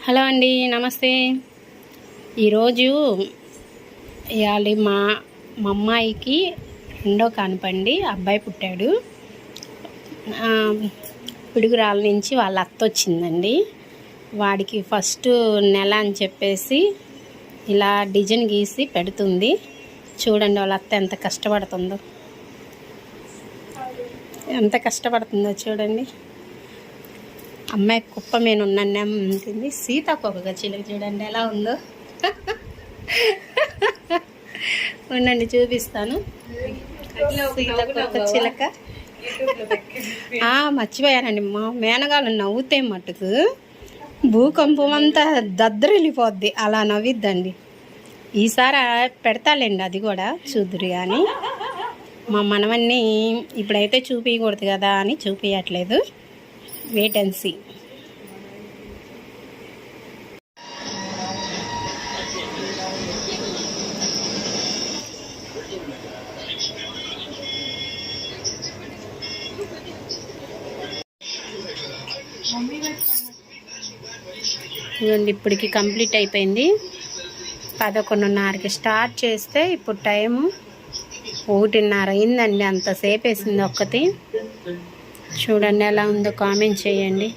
Hello అండి, నమస్తే. ఈరోజు ఇవాళ మా అమ్మాయికి రెండో కానుపండి. అబ్బాయి పుట్టాడు. పిడుగురాళ్ళ నుంచి వాళ్ళ అత్త వచ్చిందండి. వాడికి ఫస్ట్ నెల అని చెప్పేసి ఇలా డిజైన్ గీసి పెడుతుంది. చూడండి వాళ్ళ అత్త ఎంత కష్టపడుతుందో చూడండి. అమ్మాయి కుప్ప మీద ఉన్నది. సీతాకోక చిలుక చూడండి ఎలా ఉందో. ఉండండి చూపిస్తాను. సీతాకోక చిలక మర్చిపోయానండి. మా మేనగాళ్ళు నవ్వుతే మటుకు భూకంపం అంతా దద్దరిల్లిపోద్ది. అలా నవ్విద్దండి. ఈసారి పెడతాలేండి, అది కూడా చూద్దురు. కానీ మా మనవన్నీ ఇప్పుడైతే చూపించకూడదు కదా అని చూపించట్లేదు. Wait and see. ఇదండి ఇప్పటికి కంప్లీట్ అయిపోయింది. 11:30కి స్టార్ట్ చేస్తే ఇప్పుడు టైము 1:30 అయిందండి. అంతసేపు వేసింది ఒక్కటి. చూడండి ఎలా ఉందో కామెంట్ చేయండి.